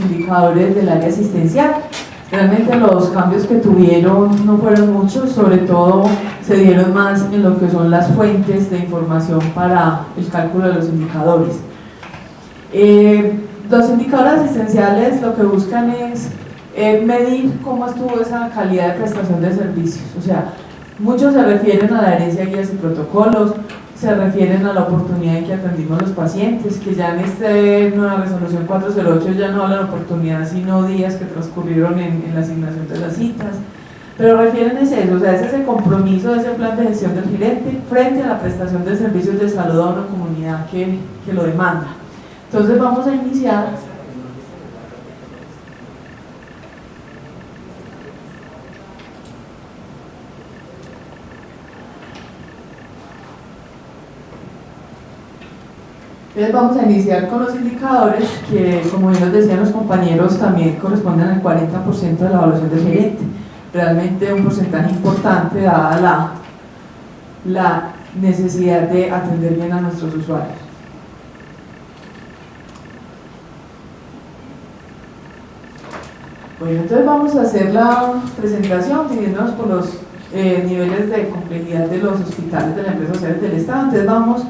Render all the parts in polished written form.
indicadores del área asistencial. Realmente los cambios que tuvieron no fueron muchos, sobre todo se dieron más en lo que son las fuentes de información para el cálculo de los indicadores. Los indicadores asistenciales lo que buscan es medir cómo estuvo esa calidad de prestación de servicios, o sea, muchos se refieren a la adherencia a guías y protocolos, se refieren a la oportunidad en que atendimos los pacientes, que ya en esta nueva resolución 408 ya no hablan de oportunidad, sino días que transcurrieron en la asignación de las citas, pero refieren es eso, o sea, es ese compromiso de ese plan de gestión del gerente frente a la prestación de servicios de salud a una comunidad que lo demanda. Entonces vamos a iniciar. Entonces vamos a iniciar con los indicadores que, como bien nos decían los compañeros, también corresponden al 40% de la evaluación del gerente. Realmente un porcentaje importante dada la necesidad de atender bien a nuestros usuarios. Bueno, entonces vamos a hacer la presentación dividiéndonos por los niveles de complejidad de los hospitales de la empresa social del Estado. Entonces vamos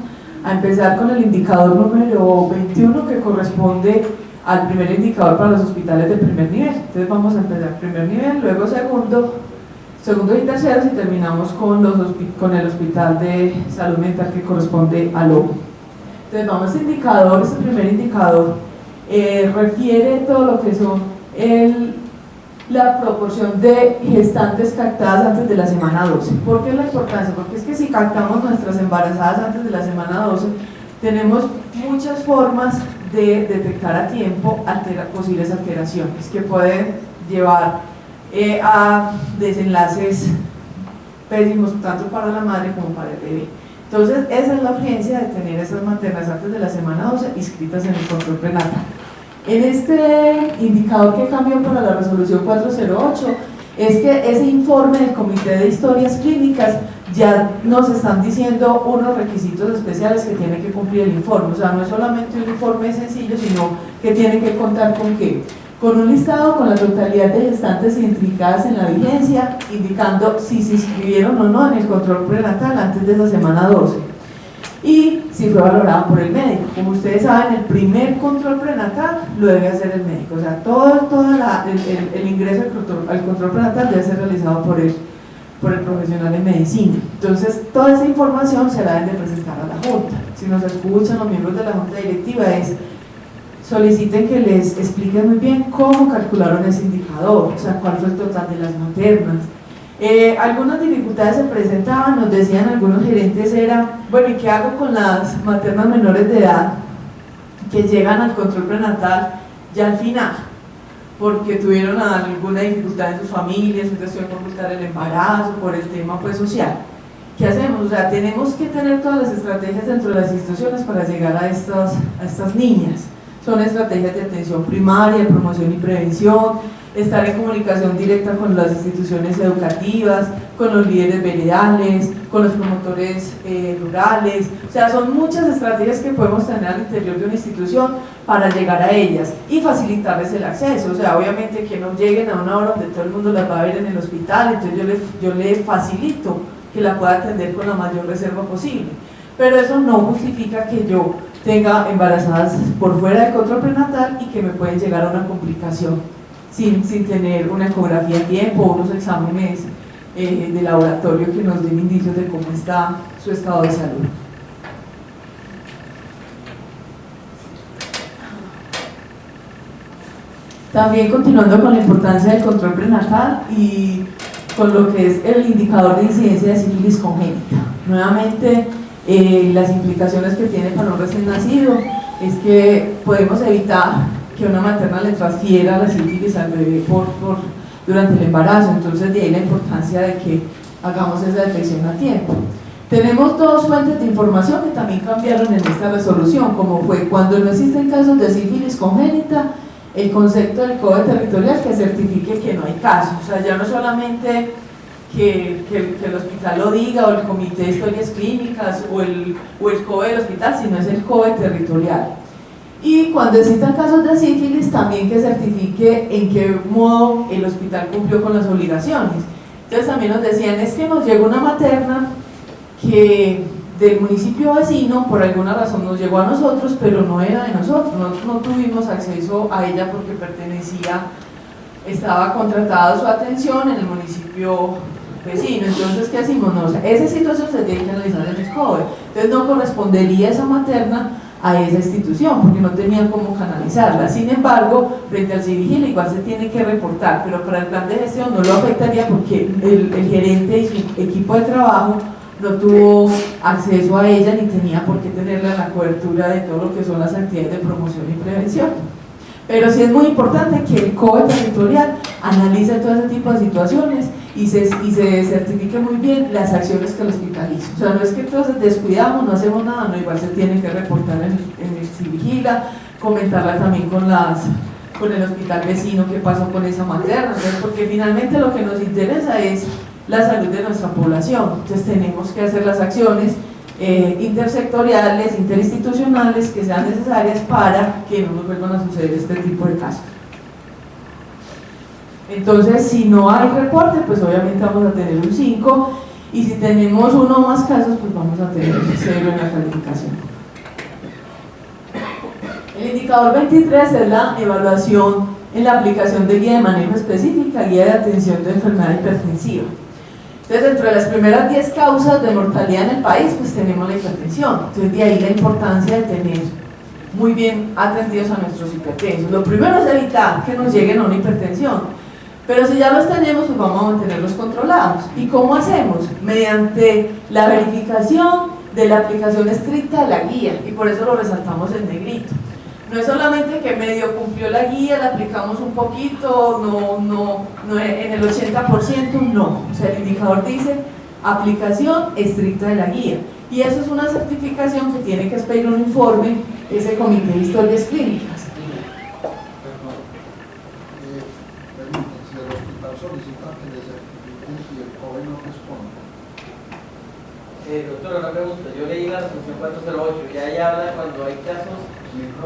a empezar con el indicador número 21, que corresponde al primer indicador para los hospitales de primer nivel. Entonces vamos a empezar primer nivel, luego segundo y tercero, y terminamos con el hospital de salud mental que corresponde al OBU. Entonces vamos a este indicador, este primer indicador refiere todo lo que son la proporción de gestantes captadas antes de la semana 12. ¿Por qué la importancia? Porque es que si captamos nuestras embarazadas antes de la semana 12, tenemos muchas formas de detectar a tiempo posibles alteraciones que pueden llevar a desenlaces pésimos tanto para la madre como para el bebé. Entonces esa es la urgencia de tener esas maternas antes de la semana 12 inscritas en el control prenatal. En este indicador que cambió para la resolución 408 es que ese informe del Comité de Historias Clínicas ya nos están diciendo unos requisitos especiales que tiene que cumplir el informe, o sea, no es solamente un informe sencillo, sino que tiene que contar con ¿qué? Con un listado con la totalidad de gestantes identificadas en la vigencia, indicando si se inscribieron o no en el control prenatal antes de esa semana 12. Y si fue valorado por el médico. Como ustedes saben, el primer control prenatal lo debe hacer el médico, o sea, todo el ingreso al control prenatal debe ser realizado por el profesional de medicina. Entonces, toda esa información se la deben de presentar a la Junta. Si nos escuchan los miembros de la Junta Directiva, soliciten que les expliquen muy bien cómo calcularon ese indicador, o sea, cuál fue el total de las maternas. Algunas dificultades se presentaban, nos decían algunos gerentes, bueno, ¿y qué hago con las maternas menores de edad que llegan al control prenatal ya al final? Porque tuvieron alguna dificultad en sus familias, entonces tuvieron que ocultar el embarazo por el tema pues social. ¿Qué hacemos? O sea, tenemos que tener todas las estrategias dentro de las instituciones para llegar a estas niñas. Son estrategias de atención primaria, promoción y prevención, estar en comunicación directa con las instituciones educativas, con los líderes veredales, con los promotores rurales, o sea, son muchas estrategias que podemos tener al interior de una institución para llegar a ellas y facilitarles el acceso, o sea, obviamente que no lleguen a una hora donde todo el mundo las va a ver en el hospital, entonces yo le facilito que la pueda atender con la mayor reserva posible, pero eso no justifica que yo tenga embarazadas por fuera del control prenatal y que me pueden llegar a una complicación sin tener una ecografía a tiempo o unos exámenes de laboratorio que nos den indicios de cómo está su estado de salud. También continuando con la importancia del control prenatal y con lo que es el indicador de incidencia de sífilis congénita. Nuevamente, las implicaciones que tiene para un recién nacido es que podemos evitar que una materna le transfiera la sífilis al bebé durante el embarazo, entonces de ahí la importancia de que hagamos esa detección a tiempo. Tenemos dos fuentes de información que también cambiaron en esta resolución, como fue cuando no existen casos de sífilis congénita, el concepto del COE territorial que certifique que no hay casos, o sea, ya no solamente que el hospital lo diga, o el Comité de Historias Clínicas, o el COE del hospital, sino es el COE territorial. Y cuando existan casos de sífilis, también que certifique en qué modo el hospital cumplió con las obligaciones. Entonces también nos decían, es que nos llegó una materna que del municipio vecino, por alguna razón nos llegó a nosotros, pero no era de nosotros, nosotros no tuvimos acceso a ella porque estaba contratada su atención en el municipio vecino. Entonces, ¿qué hacemos? No, o sea, esa situación se tiene que analizar en el COE. Entonces no correspondería esa materna a esa institución, porque no tenían cómo canalizarla. Sin embargo, frente al CIVIGILA igual se tiene que reportar, pero para el plan de gestión no lo afectaría porque el gerente y su equipo de trabajo no tuvo acceso a ella ni tenía por qué tenerla en la cobertura de todo lo que son las actividades de promoción y prevención. Pero sí es muy importante que el COE territorial analice todo ese tipo de situaciones y se certifique muy bien las acciones que el hospital hizo. O sea, no es que entonces descuidamos, no hacemos nada, no, igual se tiene que reportar en el CIVIGILA, comentarla también con el hospital vecino qué pasó con esa materna. Entonces, porque finalmente lo que nos interesa es la salud de nuestra población. Entonces tenemos que hacer las acciones intersectoriales, interinstitucionales que sean necesarias para que no nos vuelvan a suceder este tipo de casos. Entonces, si no hay reporte, pues obviamente vamos a tener un 5, y si tenemos uno o más casos, pues vamos a tener 0 en la calificación. El indicador 23 es la evaluación en la aplicación de guía de manejo específica, guía de atención de enfermedad hipertensiva. Entonces, dentro de las primeras 10 causas de mortalidad en el país, pues tenemos la hipertensión. Entonces, de ahí la importancia de tener muy bien atendidos a nuestros hipertensos. Lo primero es evitar que nos lleguen a una hipertensión. Pero si ya los tenemos, pues vamos a mantenerlos controlados. ¿Y cómo hacemos? Mediante la verificación de la aplicación estricta de la guía, y por eso lo resaltamos en negrito. No es solamente que medio cumplió la guía, la aplicamos un poquito, no en el 80%, no. O sea, el indicador dice aplicación estricta de la guía. Y eso es una certificación que tiene que expedir un informe ese comité de historias clínicas. Doctora, una pregunta. Yo leí la resolución 408 y ahí habla cuando hay casos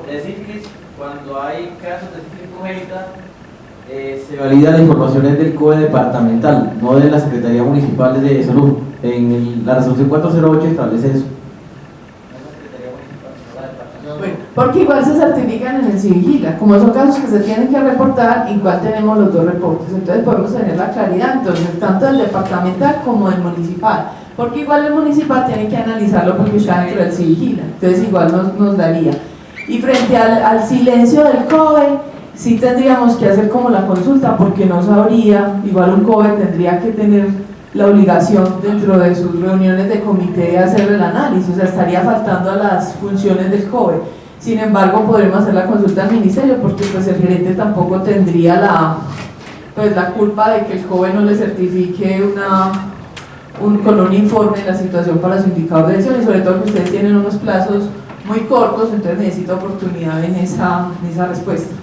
de sífilis, cuando hay casos de sífilis congénita, se valida la información del COE departamental, no de la Secretaría Municipal de Salud. En la resolución 408 establece eso. Bueno, porque igual se certifican en el CIVIGILA, como son casos que se tienen que reportar, igual tenemos los dos reportes, entonces podemos tener la claridad, entonces, tanto del departamental como del municipal, porque igual el municipal tiene que analizarlo porque está dentro del CIVIGILA, entonces igual nos daría. Y frente al silencio del COE, sí tendríamos que hacer como la consulta, porque no sabría, igual un COE tendría que tener la obligación dentro de sus reuniones de comité de hacer el análisis, o sea, estaría faltando a las funciones del COE. Sin embargo, podremos hacer la consulta al ministerio, porque pues el gerente tampoco tendría la culpa de que el COE no le certifique con un informe la situación para su indicador de decisión, y sobre todo que ustedes tienen unos plazos muy cortos, entonces necesito oportunidad en esa respuesta.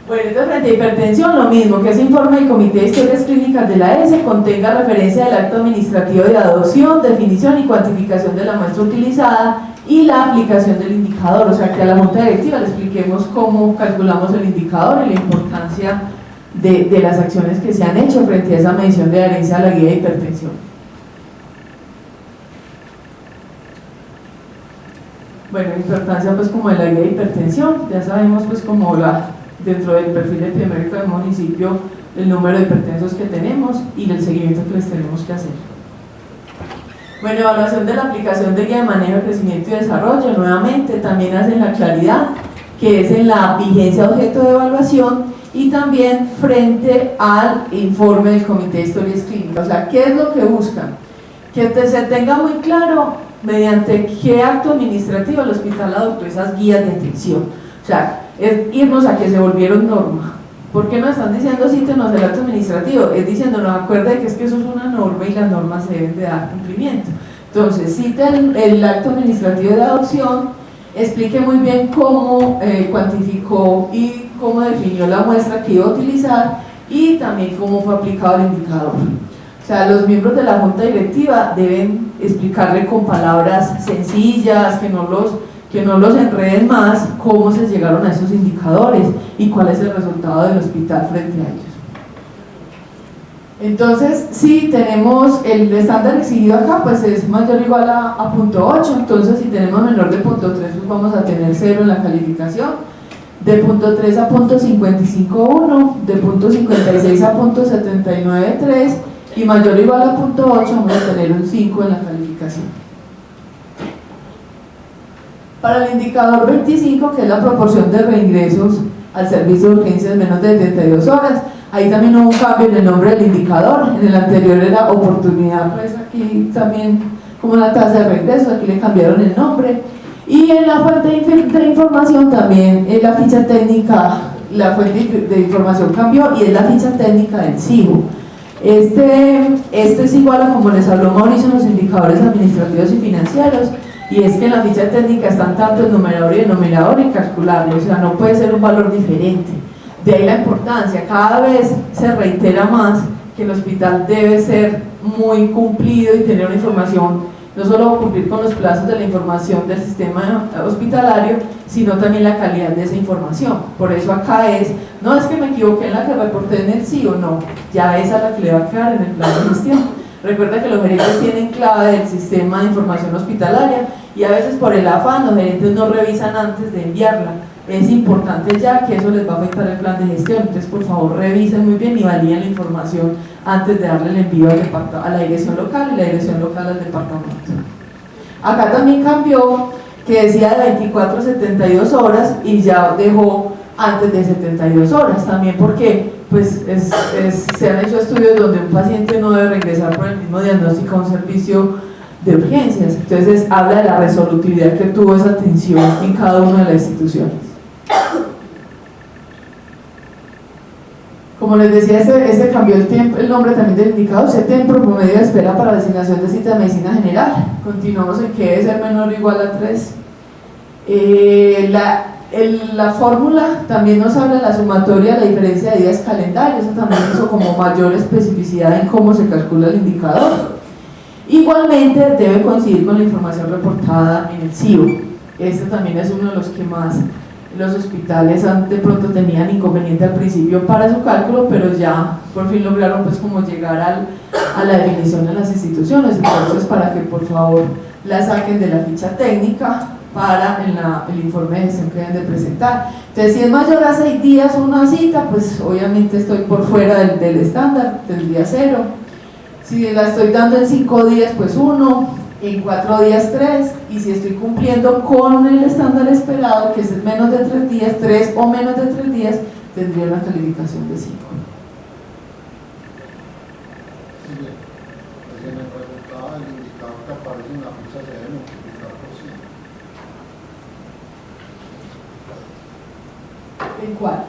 Bueno, entonces frente a hipertensión, lo mismo, que ese informe del Comité de Historias Clínicas de la ESE contenga referencia del acto administrativo de adopción, definición y cuantificación de la muestra utilizada y la aplicación del indicador, o sea que a la Junta Directiva le expliquemos cómo calculamos el indicador y la importancia de las acciones que se han hecho frente a esa medición de adherencia a la guía de hipertensión. Bueno, importancia pues como de la guía de hipertensión, ya sabemos pues como dentro del perfil epidemiológico del municipio el número de hipertensos que tenemos y el seguimiento que les tenemos que hacer. Bueno, evaluación de la aplicación de guía de manejo, crecimiento y desarrollo, nuevamente también hacen la claridad que es en la vigencia objeto de evaluación y también frente al informe del Comité de Historias Clínicas. O sea, ¿qué es lo que buscan? Que se tenga muy claro mediante qué acto administrativo el hospital adoptó esas guías de atención. O sea, es irnos a que se volvieron norma. ¿Por qué nos están diciendo cítenos el acto administrativo? Es diciéndonos, acuerde que es que eso es una norma y las normas se deben de dar cumplimiento. Entonces, cita el acto administrativo de adopción, explique muy bien cómo cuantificó y cómo definió la muestra que iba a utilizar y también cómo fue aplicado el indicador. O sea, los miembros de la Junta Directiva deben explicarle con palabras sencillas, que que no los enreden más cómo se llegaron a esos indicadores y cuál es el resultado del hospital frente a ellos. Entonces, si tenemos el estándar exigido acá, pues es mayor o igual a punto 8, entonces si tenemos menor de punto 3, pues vamos a tener 0 en la calificación, de punto 3 a punto 55.1, de punto 56 a punto 79.3, y mayor o igual a punto 8 vamos a tener un 5 en la calificación. Para el indicador 25, que es la proporción de reingresos al servicio de urgencias menos de 72 horas, ahí también hubo un cambio en el nombre del indicador. En el anterior era oportunidad, pues aquí también como una tasa de reingresos, aquí le cambiaron el nombre. Y en la fuente de información también, en la ficha técnica, la fuente de información cambió y es la ficha técnica del CIBO. Este es igual a como les habló Mauricio en los indicadores administrativos y financieros, y es que en la ficha técnica están tanto el numerador y el denominador y calcularlo, o sea, no puede ser un valor diferente. De ahí la importancia, cada vez se reitera más que el hospital debe ser muy cumplido y tener una información, no solo cumplir con los plazos de la información del sistema hospitalario, sino también la calidad de esa información. Por eso acá no es que me equivoqué en la que reporté en el sí o no, ya esa es la que le va a quedar en el plan de gestión. Recuerda que los gerentes tienen clave del sistema de información hospitalaria y a veces por el afán los gerentes no revisan antes de enviarla. Es importante ya que eso les va a afectar el plan de gestión, entonces por favor revisen muy bien y validen la información antes de darle el envío a la dirección local y la dirección local al departamento. Acá también cambió que decía de 24 a 72 horas y ya dejó antes de 72 horas, también porque pues se han hecho estudios donde un paciente no debe regresar por el mismo diagnóstico a un servicio de urgencias, entonces habla de la resolutividad que tuvo esa atención en cada una de las instituciones. Como les decía, este cambió el nombre también del indicador, CETEM, promedio de espera para designación de cita de medicina general. Continuamos en que debe ser menor o igual a 3. La fórmula también nos habla de la sumatoria de la diferencia de días calendarios, eso también hizo como mayor especificidad en cómo se calcula el indicador. Igualmente debe coincidir con la información reportada en el CIBO. Este también es uno de los que más los hospitales de pronto tenían inconveniente al principio para su cálculo, pero ya por fin lograron pues como llegar a la definición de las instituciones. Entonces, para que por favor la saquen de la ficha técnica para el informe de gestión que deben de presentar. Entonces, si es mayor a 6 días una cita, pues obviamente estoy por fuera del estándar, tendría 0. Si la estoy dando en 5 días, pues 1, en 4 días 3, y si estoy cumpliendo con el estándar esperado, que es menos de 3 días, 3 o menos de 3 días, tendría una calificación de 5. Pues en el resultado del indicador que aparece en la ficha se debe multiplicar por 100. ¿En cuál?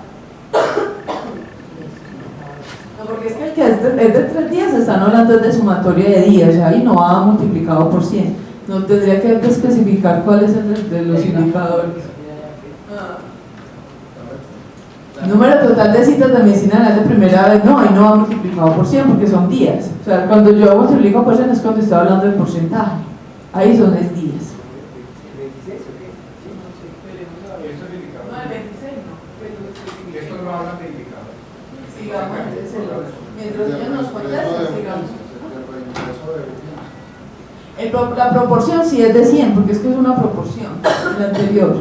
No, porque es que el que es de 3 días están hablando de sumatoria de días, o sea, ahí no va multiplicado por 100. No tendría que especificar cuál es el de los indicadores. Número total de citas de medicina general de primera vez, no, ahí no va multiplicado por 100 porque son días. O sea, cuando yo multiplico por 100 es cuando estoy hablando de porcentaje. Ahí son 10 días. No, el 26 no. Esto no habla de indicador. Sigamos, mientras ellos nos contestan, sigamos. La proporción sí es de 100, porque es que es una proporción, la anterior.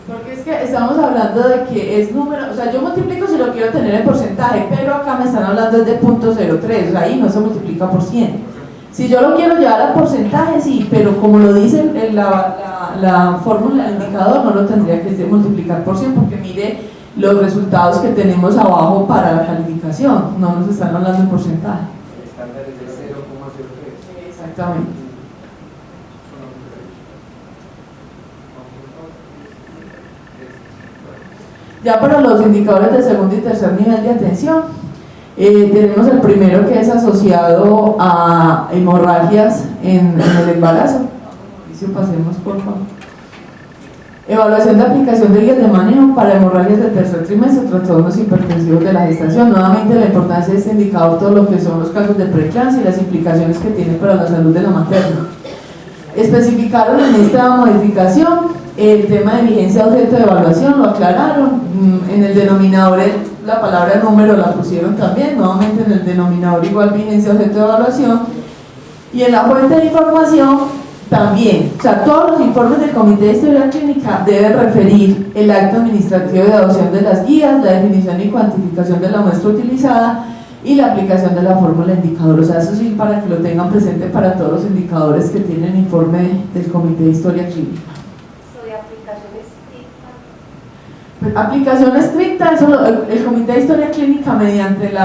Porque es que estamos hablando de que es número, o sea, yo multiplico si lo quiero tener en porcentaje, pero acá me están hablando de 0.03, o sea, ahí no se multiplica por 100. Si yo lo quiero llevar al porcentaje, sí, pero como lo dice la fórmula del indicador, no lo tendría que multiplicar por 100, porque mire los resultados que tenemos abajo para la calificación, no nos están hablando en porcentaje. El estándar es de 0,03. Exactamente. Ya para los indicadores de segundo y tercer nivel de atención, tenemos el primero que es asociado a hemorragias en el embarazo. Pasemos por favor. Evaluación de aplicación de guías de manejo para hemorragias del tercer trimestre, trastornos hipertensivos de la gestación. Nuevamente la importancia de este indicador, todo lo que son los casos de preeclampsia y las implicaciones que tiene para la salud de la materna. Especificaron en esta modificación el tema de vigencia objeto de evaluación, lo aclararon. En el denominador la palabra número la pusieron también, nuevamente en el denominador igual vigencia objeto de evaluación. Y en la fuente de información también, o sea, todos los informes del Comité de Historia Clínica deben referir el acto administrativo de adopción de las guías, la definición y cuantificación de la muestra utilizada y la aplicación de la fórmula indicador. O sea, eso sí, para que lo tengan presente para todos los indicadores que tienen informe del Comité de Historia Clínica. ¿De aplicación estricta? Pues, aplicación estricta, eso el Comité de Historia Clínica, mediante el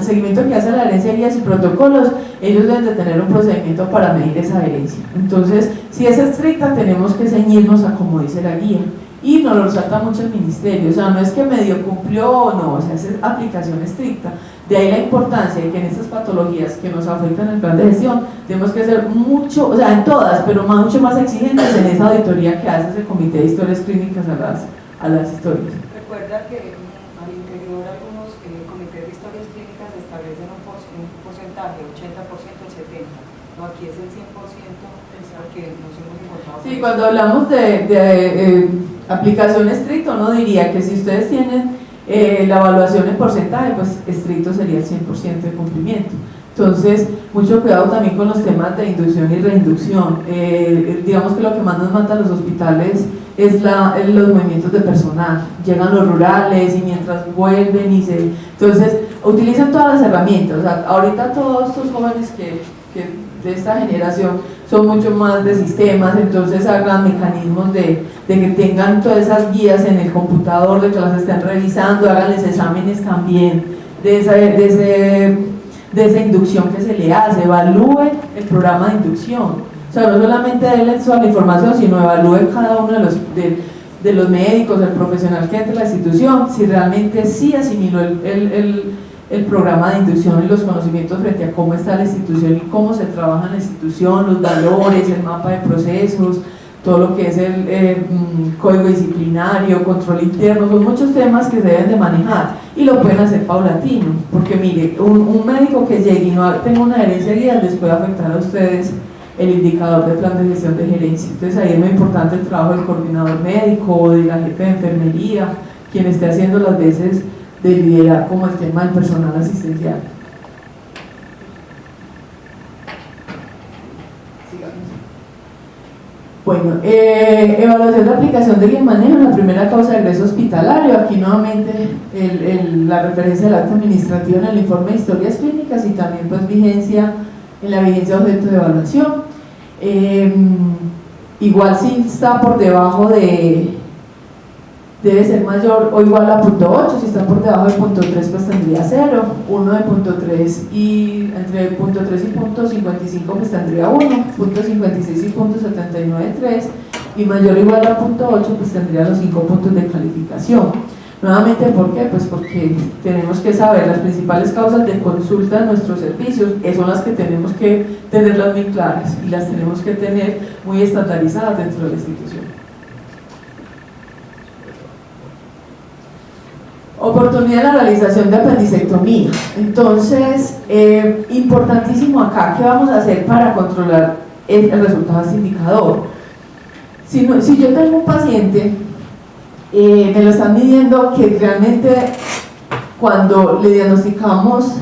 seguimiento que hace la herencia, guías y protocolos, ellos deben de tener un procedimiento para medir esa herencia. Entonces, si es estricta, tenemos que ceñirnos a como dice la guía. Y nos lo resalta mucho el ministerio, o sea, no es que medio cumplió o no, o sea, es aplicación estricta. De ahí la importancia de que en estas patologías que nos afectan el plan de gestión, tenemos que ser mucho, o sea, en todas, pero mucho más exigentes en esa auditoría que hace ese Comité de Historias Clínicas a las historias. Recuerda que al interior algunos comités de historias clínicas establecen un porcentaje, 80%, el 70%, no, aquí es el 100%, porque nos hemos encontrado. Sí, cuando hablamos de aplicación estricta, uno diría que si ustedes tienen la evaluación en porcentaje, pues estricto sería el 100% de cumplimiento. Entonces, mucho cuidado también con los temas de inducción y reinducción. Digamos que lo que más nos mata a los hospitales es los movimientos de personal. Llegan los rurales y mientras vuelven entonces, utilizan todas las herramientas. O sea, ahorita todos estos jóvenes que de esta generación son mucho más de sistemas, entonces hagan mecanismos de que tengan todas esas guías en el computador, de que las estén revisando, háganles exámenes también de esa inducción que se le hace, evalúe el programa de inducción, o sea, no solamente denle toda la información, sino evalúe cada uno de los médicos, el profesional que entre a la institución, si realmente sí asimiló el programa de inducción y los conocimientos frente a cómo está la institución y cómo se trabaja en la institución, los valores, el mapa de procesos, todo lo que es el código disciplinario, control interno, son muchos temas que se deben de manejar y lo pueden hacer paulatino, porque mire, un médico que llegue y no tenga una gerencia guía les puede afectar a ustedes el indicador de plan de gestión de gerencia. Entonces ahí es muy importante el trabajo del coordinador médico, de la jefe de enfermería, quien esté haciendo las veces de liderar como el tema del personal asistencial. Bueno, evaluación de aplicación de guía y manejo, la primera causa de egreso hospitalario. Aquí nuevamente la referencia del acto administrativo en el informe de historias clínicas y también pues vigencia en la vigencia objeto de evaluación. Igual si está por debajo debe ser mayor o igual a .8, si está por debajo de .3 pues tendría 0, 1 de .3 y entre .3 y .55 pues tendría 1, .56 y .79 3 y mayor o igual a .8 pues tendría los 5 puntos de calificación. Nuevamente, ¿por qué? Pues porque tenemos que saber las principales causas de consulta de nuestros servicios, son las que tenemos que tenerlas muy claras y las tenemos que tener muy estandarizadas dentro de la institución. Oportunidad de la realización de apendicectomía. Entonces, importantísimo acá, ¿qué vamos a hacer para controlar el resultado de este indicador? Si yo tengo un paciente, me lo están midiendo que realmente cuando le diagnosticamos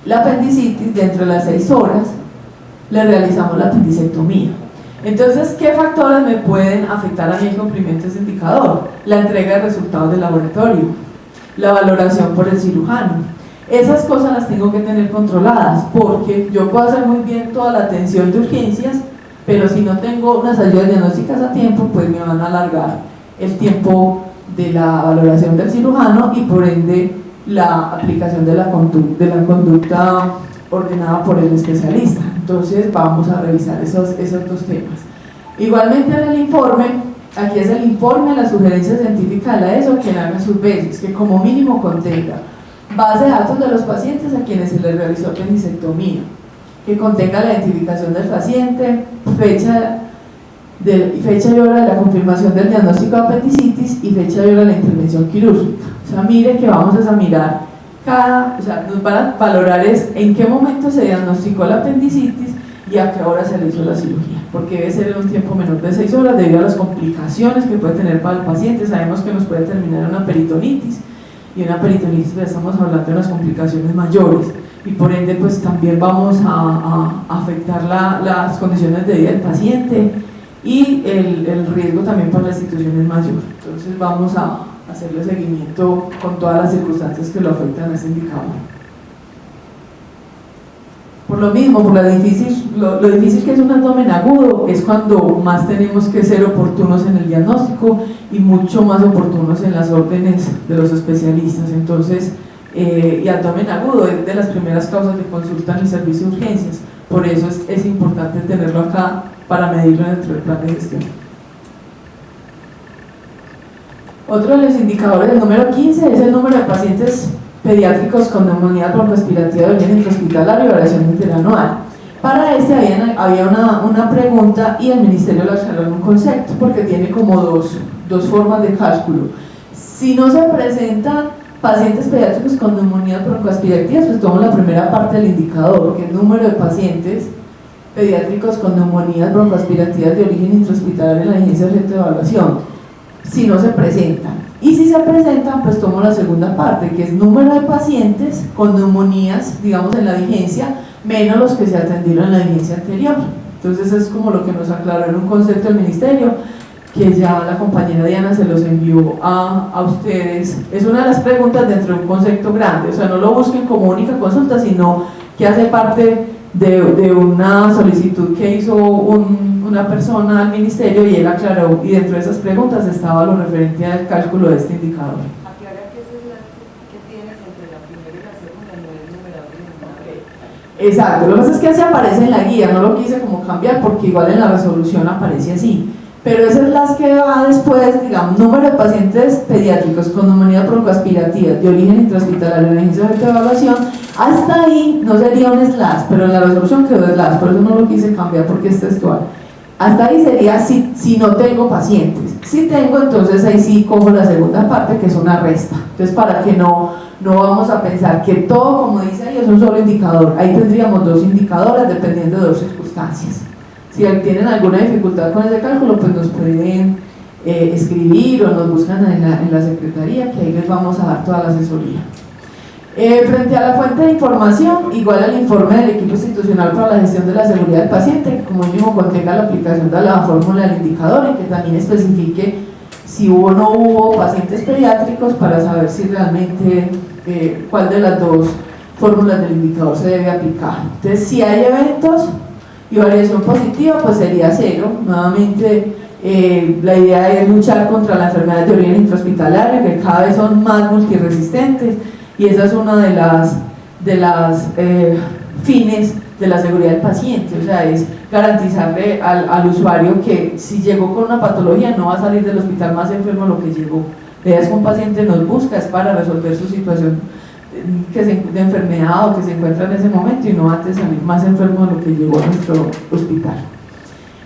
la apendicitis dentro de las 6 horas, le realizamos la apendicectomía. Entonces, ¿qué factores me pueden afectar a mí el cumplimiento de ese indicador? La entrega de resultados del laboratorio, la valoración por el cirujano. Esas cosas las tengo que tener controladas, porque yo puedo hacer muy bien toda la atención de urgencias, pero si no tengo unas ayudas diagnósticas a tiempo, pues me van a alargar el tiempo de la valoración del cirujano y por ende la aplicación de la conducta ordenada por el especialista. Entonces vamos a revisar esos dos temas. Igualmente en el informe, aquí es el informe, la sugerencia científica de la ESO, quien haga sus veces, que como mínimo contenga base de datos de los pacientes a quienes se les realizó apendicectomía, que contenga la identificación del paciente, fecha y hora de la confirmación del diagnóstico de apendicitis y fecha y hora de la intervención quirúrgica. O sea, mire que vamos a mirar nos van a valorar en qué momento se diagnosticó la apendicitis y a qué hora se le hizo la cirugía, porque debe ser en un tiempo menor de 6 horas debido a las complicaciones que puede tener para el paciente. Sabemos que nos puede terminar en una peritonitis, y una peritonitis pues estamos hablando de unas complicaciones mayores, y por ende pues también vamos a afectar las condiciones de vida del paciente, y el riesgo también para la institución es mayor. Entonces vamos a hacerle seguimiento con todas las circunstancias que lo afectan a ese indicador. Por lo mismo, por lo difícil que es un abdomen agudo, es cuando más tenemos que ser oportunos en el diagnóstico y mucho más oportunos en las órdenes de los especialistas. Entonces, y abdomen agudo es de las primeras causas de consulta en el servicio de urgencias, por eso es importante tenerlo acá para medirlo dentro del plan de gestión. Otro de los indicadores, el número 15, es el número de pacientes pediátricos con neumonía broncoaspirativa de origen intrahospitalario y variación interanual. Para este había una pregunta y el ministerio lo aclaró en un concepto, porque tiene como dos formas de cálculo. Si no se presentan pacientes pediátricos con neumonía broncoaspirativas, pues tomo la primera parte del indicador, que es el número de pacientes pediátricos con neumonías broncoaspirativas de origen intrahospitalario en la vigencia objeto de evaluación. Si no se presentan. Y si se presentan, pues tomo la segunda parte, que es número de pacientes con neumonías, digamos, en la vigencia, menos los que se atendieron en la vigencia anterior. Entonces es como lo que nos aclaró en un concepto del ministerio, que ya la compañera Diana se los envió a ustedes. Es una de las preguntas dentro de un concepto grande, o sea, no lo busquen como única consulta, sino que hace parte de una solicitud que hizo una persona al ministerio, y él aclaró, y dentro de esas preguntas estaba lo referente al cálculo de este indicador. Aclara que esa es la que tienes entre la primera y la segunda, no es numerador y denominador. Exacto, lo que pasa es que así aparece en la guía, no lo quise como cambiar porque igual en la resolución aparece así, pero esas son las que va después, digamos, número de pacientes pediátricos con neumonía broncoaspirativa de origen intrahospitalario en vigencia objeto de evaluación. Hasta ahí no sería un slash, pero en la resolución quedó slash, por eso no lo quise cambiar porque es textual. Hasta ahí sería si no tengo pacientes. Si tengo, entonces ahí sí cojo la segunda parte, que es una resta. Entonces, para que no vamos a pensar que todo, como dice ahí, es un solo indicador. Ahí tendríamos dos indicadores dependiendo de dos circunstancias. Si tienen alguna dificultad con ese cálculo, pues nos pueden escribir o nos buscan en la secretaría, que ahí les vamos a dar toda la asesoría. Frente a la fuente de información, igual al informe del equipo institucional para la gestión de la seguridad del paciente, que como mismo contenga la aplicación de la fórmula del indicador y que también especifique si hubo o no hubo pacientes pediátricos, para saber si realmente cuál de las dos fórmulas del indicador se debe aplicar. Entonces, si hay eventos y variación positiva, pues sería 0. Nuevamente, la idea es luchar contra la enfermedad de origen intrahospitalario, que cada vez son más multiresistentes, y esa es una de las fines de la seguridad del paciente, o sea, es garantizarle al usuario que si llegó con una patología no va a salir del hospital más enfermo de lo que llegó. La idea es que un paciente nos busca es para resolver su situación de enfermedad o que se encuentra en ese momento, y no antes salir más enfermo de lo que llegó a nuestro hospital.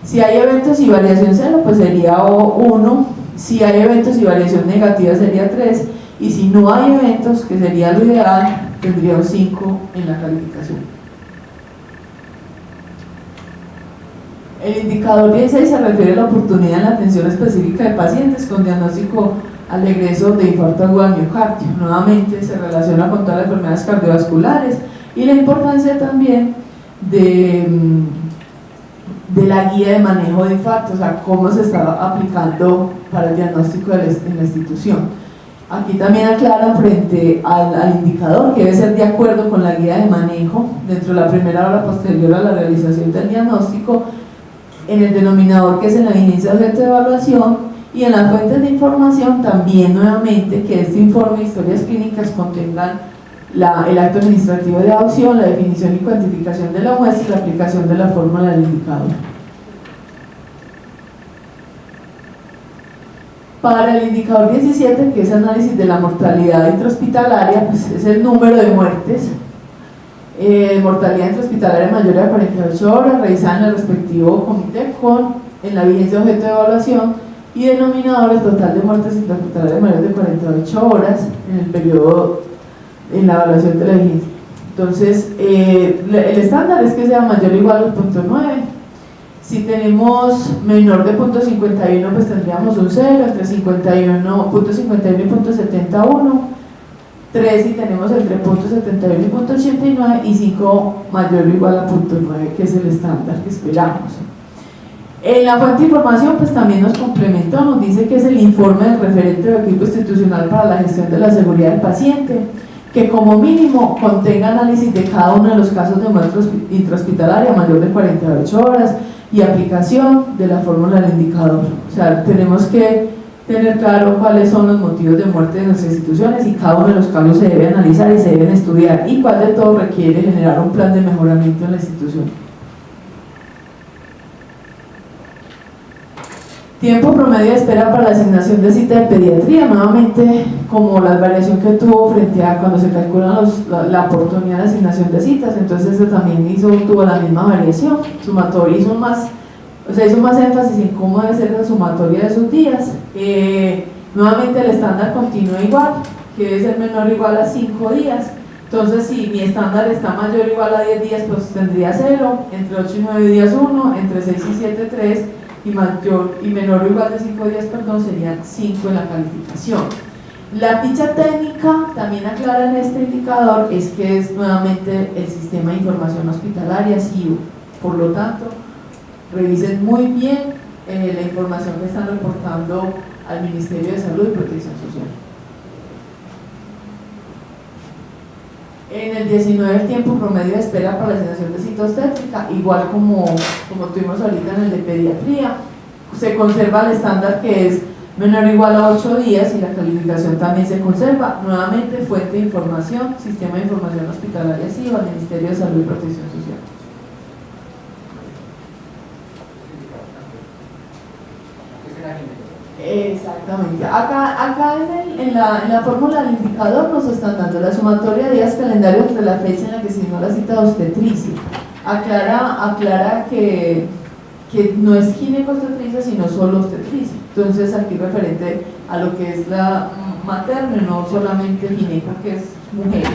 Si hay eventos y variación 0, pues sería 1, si hay eventos y variación negativa sería 3, y si no hay eventos, que sería lo ideal, tendría un 5 en la calificación. El indicador 16 se refiere a la oportunidad en la atención específica de pacientes con diagnóstico al egreso de infarto agudo al miocardio. Nuevamente se relaciona con todas las enfermedades cardiovasculares y la importancia también de la guía de manejo de infarto, o sea, cómo se está aplicando para el diagnóstico en la institución. Aquí también aclaran frente al indicador que debe ser de acuerdo con la guía de manejo dentro de la primera hora posterior a la realización del diagnóstico, en el denominador que es en la vigencia objeto de evaluación, y en las fuentes de información también nuevamente que este informe de historias clínicas contengan el acto administrativo de adopción, la definición y cuantificación de la muestra y la aplicación de la fórmula del indicador. Para el indicador 17, que es análisis de la mortalidad intrahospitalaria, pues es el número de muertes, mortalidad intrahospitalaria mayor a 48 horas, revisada en el respectivo comité en la vigencia objeto de evaluación, y denominador el total de muertes intrahospitalarias mayores de 48 horas en el periodo en la evaluación de la vigencia. Entonces, el estándar es que sea mayor o igual al 0.9. Si tenemos menor de 0.51, pues tendríamos un 0, entre 0.51 y 0.71, 3 si tenemos entre 0.71 y 0.89, y 5 mayor o igual a 0.9, que es el estándar que esperamos. En la fuente de información pues también nos complementó, nos dice que es el informe del referente del equipo institucional para la gestión de la seguridad del paciente, que como mínimo contenga análisis de cada uno de los casos de muerte intrahospitalaria mayor de 48 horas y aplicación de la fórmula del indicador. O sea, tenemos que tener claro cuáles son los motivos de muerte de nuestras instituciones, y cada uno de los casos se debe analizar y se deben estudiar, y cuál de todo requiere generar un plan de mejoramiento en la institución. Tiempo promedio de espera para la asignación de cita de pediatría, nuevamente como la variación que tuvo frente a cuando se calcula la oportunidad de asignación de citas, entonces eso también tuvo la misma variación. Sumatoria hizo más énfasis en cómo debe ser la sumatoria de esos días. Nuevamente el estándar continúa igual, que es el menor o igual a 5 días. Entonces, si mi estándar está mayor o igual a 10 días, pues tendría 0, entre 8 y 9 días 1, entre 6 y 7 3, y menor o igual de 5 días, perdón, serían 5 en la calificación. La ficha técnica también aclara en este indicador es que es nuevamente el sistema de información hospitalaria SIU. Por lo tanto, revisen muy bien la información que están reportando al Ministerio de Salud y Protección Social. En el 19, el tiempo promedio de espera para la asignación de cita obstétrica, igual como tuvimos ahorita en el de pediatría, se conserva el estándar que es menor o igual a 8 días, y la calificación también se conserva. Nuevamente, fuente de información, sistema de información hospitalaria SIU, al Ministerio de Salud y Protección Social. Exactamente. Acá en la fórmula del indicador nos están dando la sumatoria de días calendario entre la fecha en la que se dio la cita de obstetricia. Aclara que no es gineco-obstetricia, sino solo obstetricia. Entonces aquí referente a lo que es la materna, no solamente gineco, que es mujeres.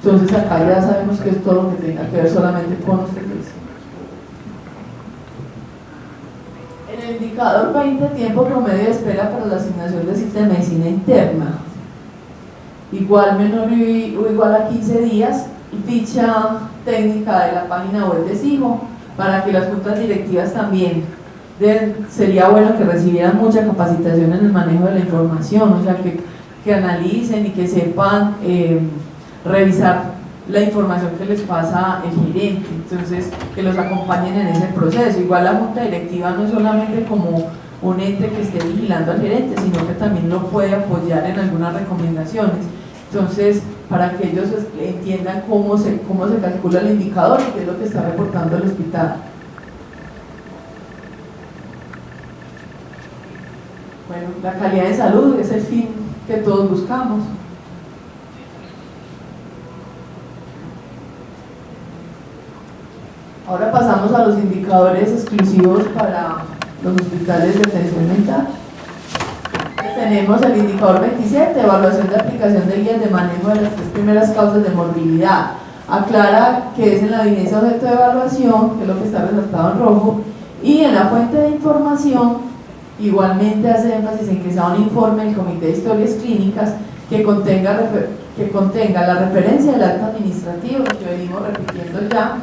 Entonces acá ya sabemos que es todo lo que tenga que ver solamente con obstetricia. En el indicador 20, tiempo promedio de espera para la asignación de cita de medicina interna, igual menor o igual a 15 días, ficha técnica de la página web de SIGO, para que las juntas directivas también sería bueno que recibieran mucha capacitación en el manejo de la información, o sea, que analicen y que sepan revisar la información que les pasa el gerente, entonces que los acompañen en ese proceso. Igual la junta directiva no es solamente como un ente que esté vigilando al gerente, sino que también lo puede apoyar en algunas recomendaciones. Entonces, para que ellos entiendan cómo se calcula el indicador y qué es lo que está reportando el hospital. Bueno, la calidad de salud es el fin que todos buscamos. Ahora pasamos a los indicadores exclusivos para los hospitales de atención mental. Tenemos el indicador 27, evaluación de aplicación de guías de manejo de las 3 primeras causas de morbilidad. Aclara que es en la evidencia objeto de evaluación, que es lo que está resaltado en rojo, y en la fuente de información igualmente hace énfasis en que sea un informe del Comité de Historias Clínicas que contenga la referencia del acta administrativo, que venimos repitiendo ya,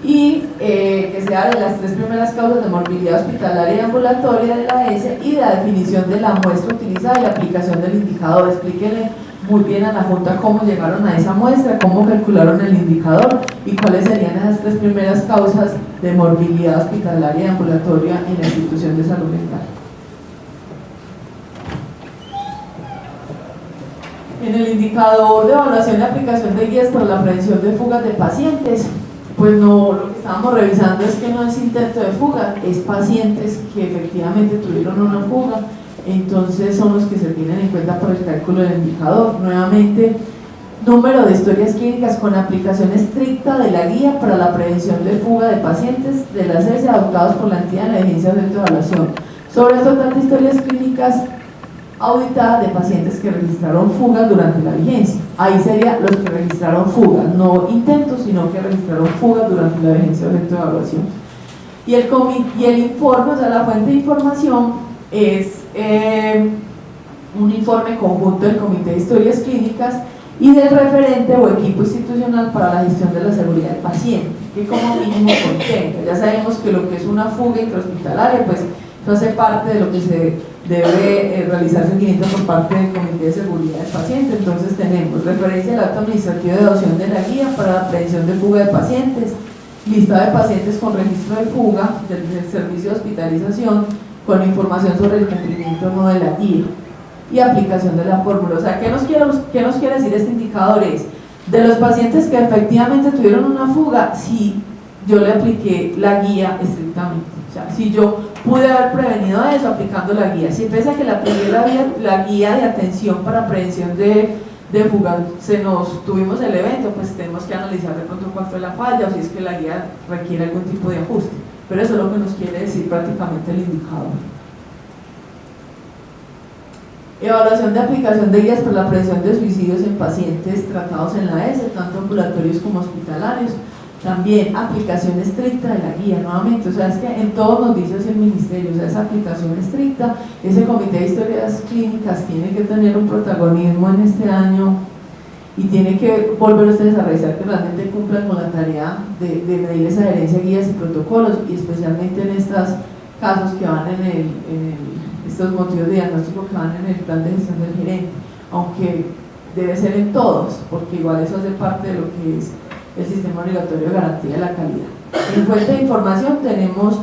y que sea de las 3 primeras causas de morbilidad hospitalaria y ambulatoria de la ESE, y de la definición de la muestra utilizada y la aplicación del indicador. Explíquenle muy bien a la Junta cómo llegaron a esa muestra, cómo calcularon el indicador y cuáles serían esas 3 primeras causas de morbilidad hospitalaria y ambulatoria en la institución de salud mental. En el indicador de evaluación y aplicación de guías para la prevención de fugas de pacientes, pues no, lo que estábamos revisando es que no es intento de fuga, es pacientes que efectivamente tuvieron una fuga, entonces son los que se tienen en cuenta por el cálculo del indicador. Nuevamente, número de historias clínicas con aplicación estricta de la guía para la prevención de fuga de pacientes de las ESE adoptados por la entidad en la agencia de evaluación. Sobre el total de historias clínicas auditada de pacientes que registraron fugas durante la vigencia. Ahí serían los que registraron fugas, no intentos, sino que registraron fugas durante la vigencia objeto de evaluación. Y el informe, o sea, la fuente de información es un informe conjunto del Comité de Historias Clínicas y del referente o equipo institucional para la gestión de la seguridad del paciente, que como mínimo contenga. Ya sabemos que lo que es una fuga intrahospitalaria, pues eso hace parte de lo que se debe realizar seguimiento por parte del Comité de Seguridad del Paciente. Entonces tenemos referencia al acto administrativo de adopción de la guía para la prevención de fuga de pacientes, lista de pacientes con registro de fuga del servicio de hospitalización con información sobre el cumplimiento o no de la guía y aplicación de la fórmula. O sea, ¿qué nos quiere decir este indicador? Es de los pacientes que efectivamente tuvieron una fuga, si yo le apliqué la guía estrictamente. O sea, si yo pude haber prevenido eso aplicando la guía, si pese a que le apliqué la guía de atención para prevención de fuga, tuvimos el evento, pues tenemos que analizar de pronto cuál fue la falla o si es que la guía requiere algún tipo de ajuste. Pero eso es lo que nos quiere decir prácticamente el indicador. Evaluación de aplicación de guías para la prevención de suicidios en pacientes tratados en la ESE, tanto ambulatorios como hospitalarios. También aplicación estricta de la guía, nuevamente, o sea, es que en todos nos dice así el ministerio, o sea, esa aplicación estricta, ese Comité de Historias Clínicas tiene que tener un protagonismo en este año y tiene que volver ustedes a revisar que realmente cumplan con la tarea de medir esa adherencia, guías y protocolos, y especialmente en estos casos que van estos motivos de diagnóstico que van en el plan de gestión del gerente, aunque debe ser en todos, porque igual eso hace parte de lo que es el sistema obligatorio de garantía de la calidad. En fuente de información tenemos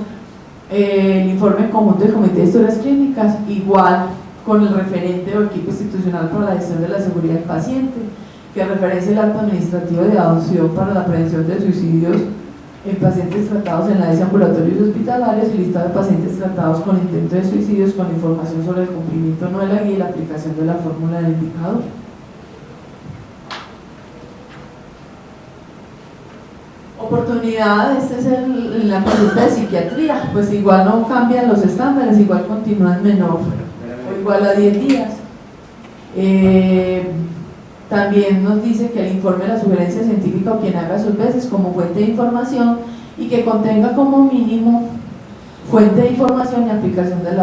el informe conjunto del Comité de Historias Clínicas, igual con el referente o equipo institucional para la gestión de la seguridad del paciente, que referencia el acto administrativo de adopción para la prevención de suicidios en pacientes tratados en la ESE ambulatorios y hospitalarios y lista de pacientes tratados con intento de suicidios con información sobre el cumplimiento no de la guía y la aplicación de la fórmula del indicador. Oportunidad, este es la consulta de psiquiatría, pues igual no cambian los estándares, igual continúan menor o igual a 10 días. También nos dice que el informe de la sugerencia científica o quien haga sus veces como fuente de información y que contenga como mínimo fuente de información y aplicación de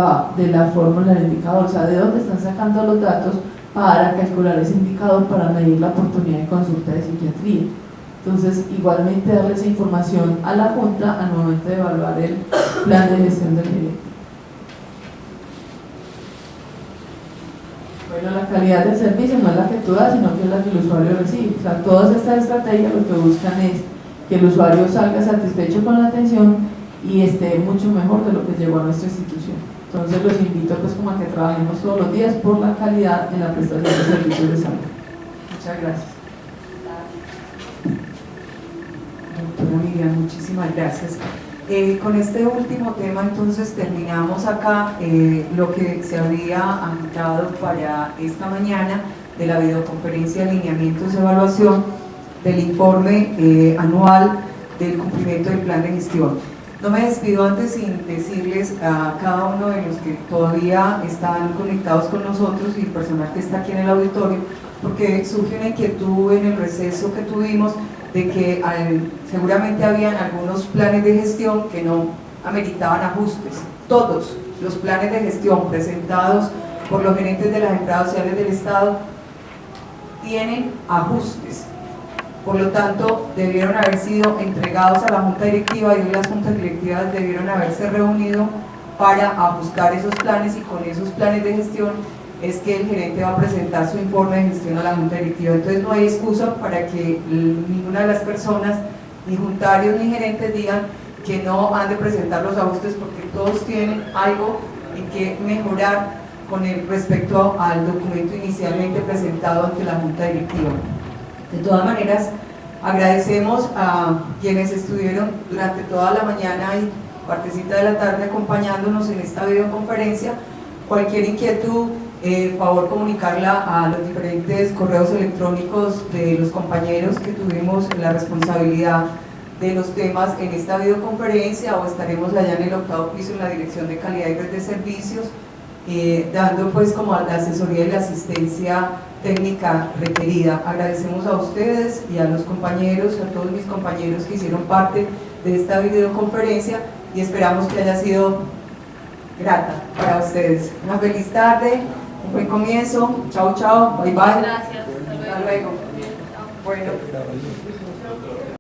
la fórmula del indicador, o sea, de dónde están sacando los datos para calcular ese indicador para medir la oportunidad de consulta de psiquiatría. Entonces, igualmente darle esa información a la Junta al momento de evaluar el plan de gestión del gerente. Bueno, la calidad del servicio no es la que tú das, sino que es la que el usuario recibe. O sea, todas estas estrategias lo que buscan es que el usuario salga satisfecho con la atención y esté mucho mejor de lo que llegó a nuestra institución. Entonces los invito pues como a que trabajemos todos los días por la calidad en la prestación de servicios de salud. Muchas gracias. Doctora Miriam, muchísimas gracias. Con este último tema entonces terminamos acá lo que se había agitado para esta mañana de la videoconferencia de alineamientos y evaluación del informe anual del cumplimiento del plan de gestión. No me despido antes sin decirles a cada uno de los que todavía están conectados con nosotros y el personal que está aquí en el auditorio, porque surge una inquietud en el receso que tuvimos de que seguramente habían algunos planes de gestión que no ameritaban ajustes. Todos los planes de gestión presentados por los gerentes de las entradas sociales del Estado tienen ajustes. Por lo tanto, debieron haber sido entregados a la Junta Directiva y hoy las Juntas Directivas debieron haberse reunido para ajustar esos planes, y con esos planes de gestión es que el gerente va a presentar su informe de gestión a la Junta Directiva. Entonces no hay excusa para que ninguna de las personas, ni juntarios ni gerentes, digan que no han de presentar los ajustes, porque todos tienen algo en que mejorar con respecto al documento inicialmente presentado ante la Junta Directiva. De todas maneras, agradecemos a quienes estuvieron durante toda la mañana y partecita de la tarde acompañándonos en esta videoconferencia. Cualquier inquietud, favor comunicarla a los diferentes correos electrónicos de los compañeros que tuvimos la responsabilidad de los temas en esta videoconferencia, o estaremos allá en el 8º piso en la Dirección de Calidad y Red de Servicios dando pues como la asesoría y la asistencia técnica requerida. Agradecemos a ustedes y a los compañeros, a todos mis compañeros que hicieron parte de esta videoconferencia y esperamos que haya sido grata para ustedes. Una feliz tarde, un buen comienzo, chao chao, bye bye. Gracias. Hasta luego. Bueno.